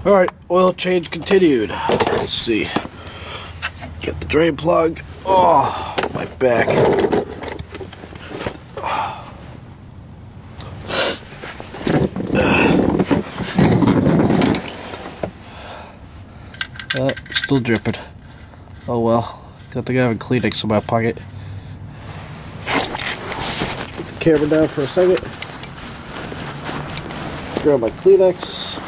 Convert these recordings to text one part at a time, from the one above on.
Alright, oil change continued. Let's see. Get the drain plug. Oh, my back. Still dripping. Oh well. Good thing I have a Kleenex in my pocket. Put the camera down for a second. Grab my Kleenex.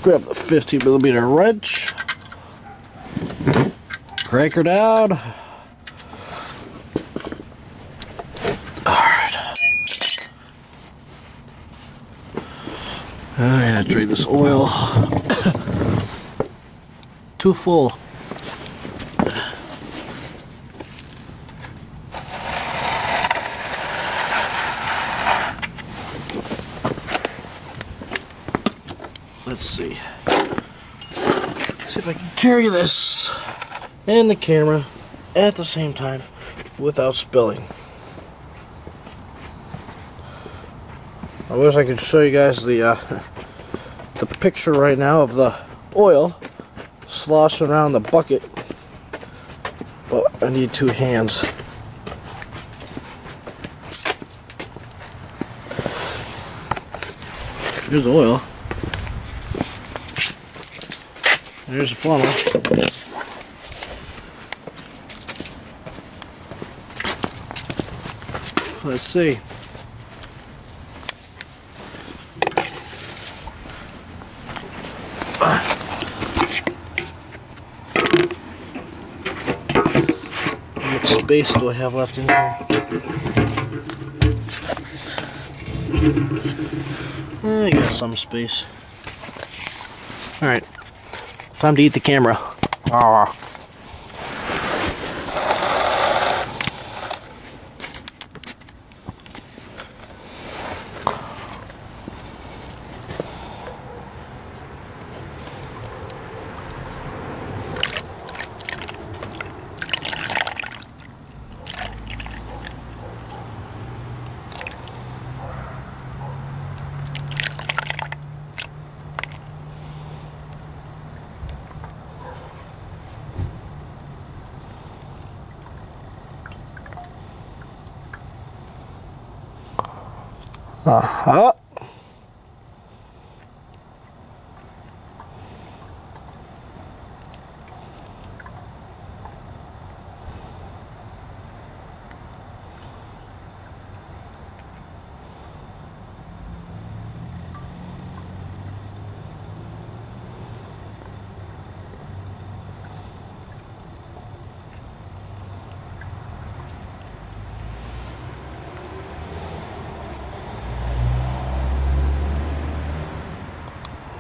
Grab the 50mm wrench. Crank her down. Alright. I gotta drain this oil. Too full. Let's see. See if I can carry this and the camera at the same time without spilling. I wish I could show you guys the picture right now of the oil sloshing around the bucket, but I need two hands. Here's the oil. There's the funnel. Let's see. How much space do I have left in here? I got some space. Alright. Time to eat the camera. Ah. Uh-huh.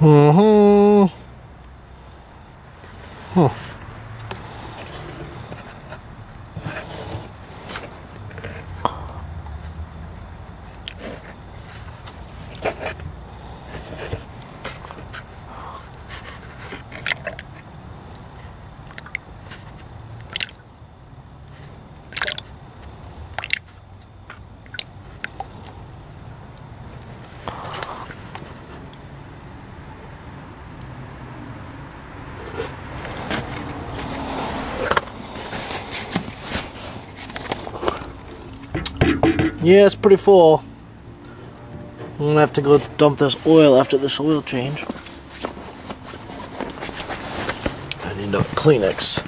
Mm-hmm. Huh. Yeah, it's pretty full. I'm gonna have to go dump this oil after this oil change. I need a Kleenex.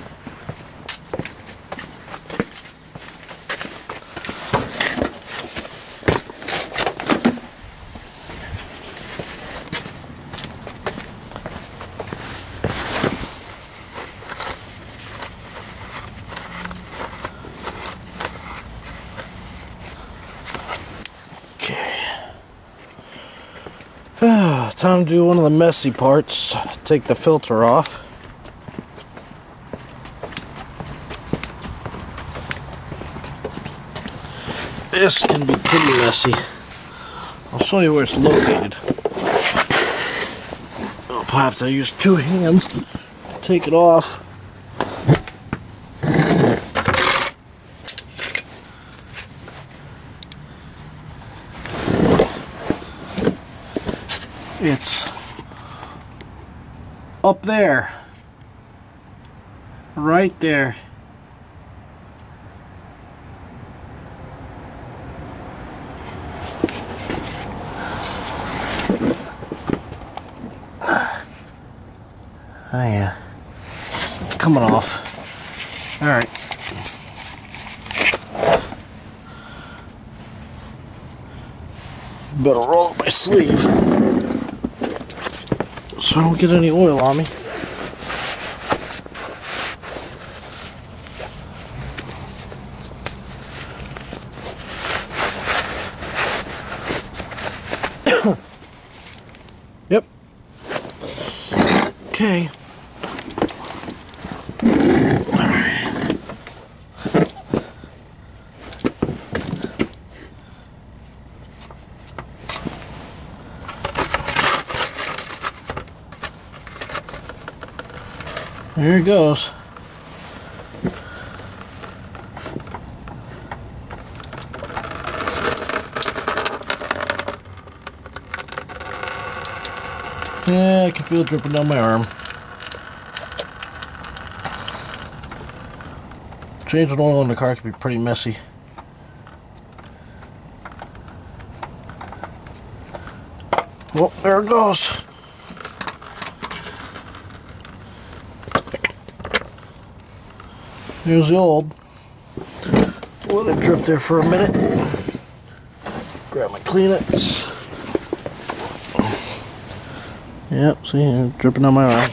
Time to do one of the messy parts. Take the filter off. This can be pretty messy. I'll show you where it's located. I'll have to use two hands to take it off. It's up there, right there. Oh yeah, it's coming off. All right. Better roll up my sleeve so I don't get any oil on me. Yep. Okay. There it goes. Yeah, I can feel it dripping down my arm. Changing oil in the car can be pretty messy. Well, there it goes. Here's the old. Let it drip there for a minute. Grab my Kleenex. Yep, see, it's dripping on my arm.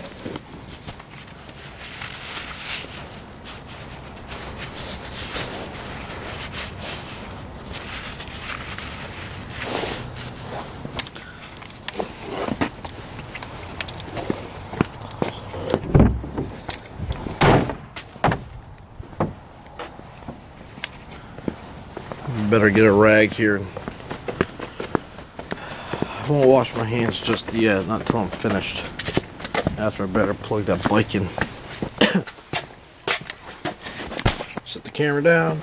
Better get a rag here. I won't wash my hands just yet, not until I'm finished. After I better plug that bike in. Set the camera down.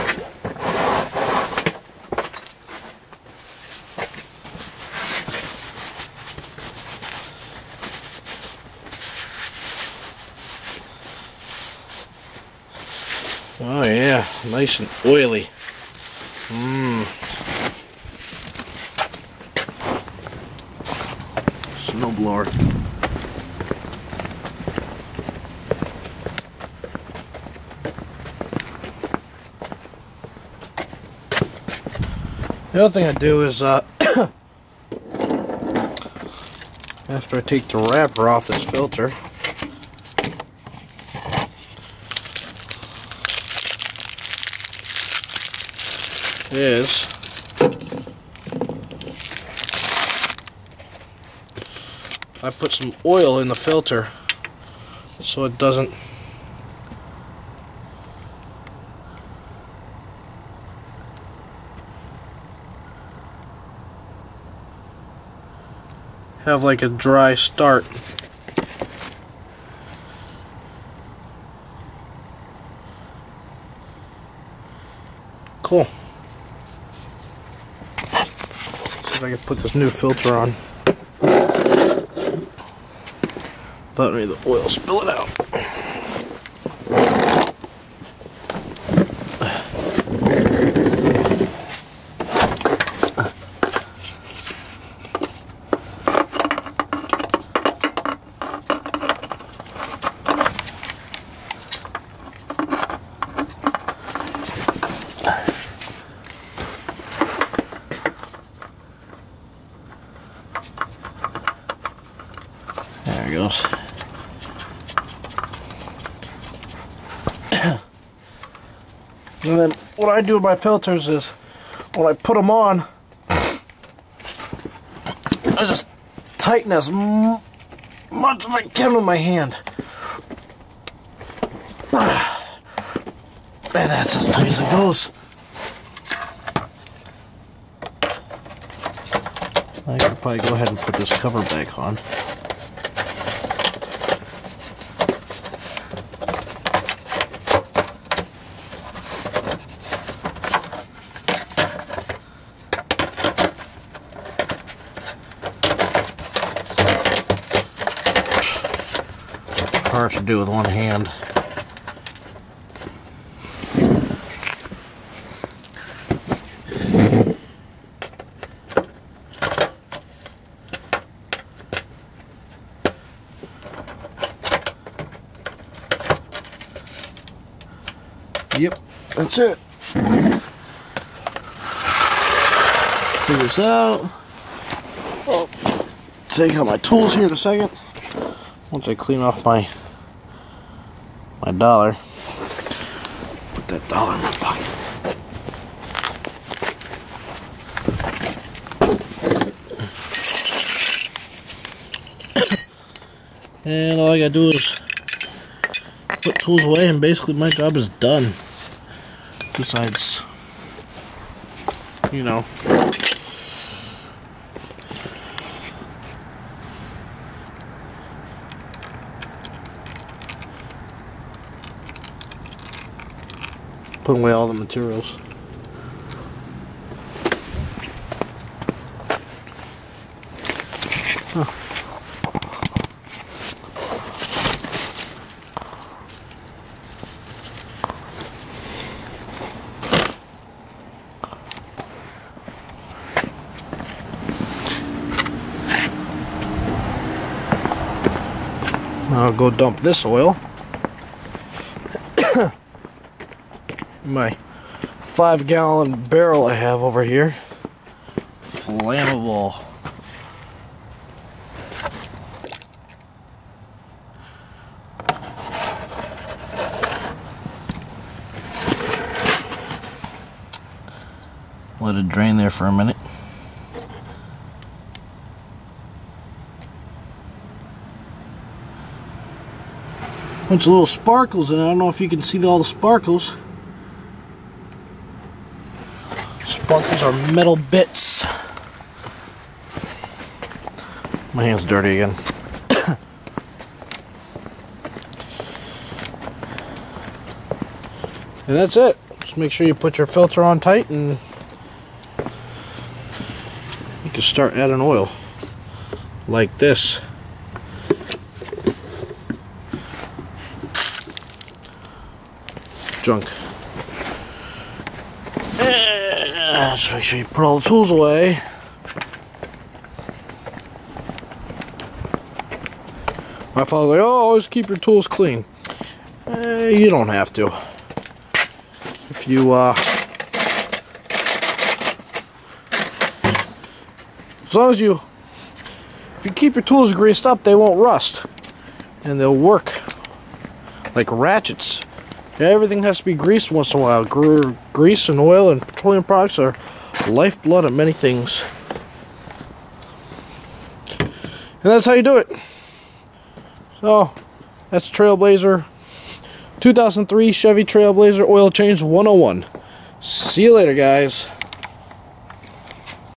Oh yeah, nice and oily. Snowblower. The other thing I do is after I take the wrapper off this filter, is I put some oil in the filter so it doesn't have like a dry start. Cool. See if I can put this new filter on without any of the oil spilling out. There it goes. And then what I do with my filters is when I put them on, I just tighten as much as I can with my hand. And that's as tight as it goes. I could probably go ahead and put this cover back on. hard to do with one hand. Yep, that's it. Take this out. Oh, take out my tools here in a second. Once I clean off my dollar, put that dollar in my pocket. And all I gotta do is put tools away, and basically my job is done. Besides, you know, putting away all the materials. Huh. I'll go dump this oil. My 5-gallon barrel I have over here. Flammable. Let it drain there for a minute. Bunch of little sparkles, and I don't know if you can see all the sparkles. Sparkles are metal bits. My hand's dirty again. And that's it. Just make sure you put your filter on tight, and you can start adding oil like this. Junk. Just make sure you put all the tools away. My father's like, oh, always keep your tools clean. You don't have to. If you, as long as if you keep your tools greased up, they won't rust. And they'll work like ratchets. Everything has to be greased once in a while. Grease and oil and petroleum products are lifeblood of many things. And that's how you do it. So, that's Trailblazer 2003 Chevy Trailblazer Oil Change 101. See you later, guys.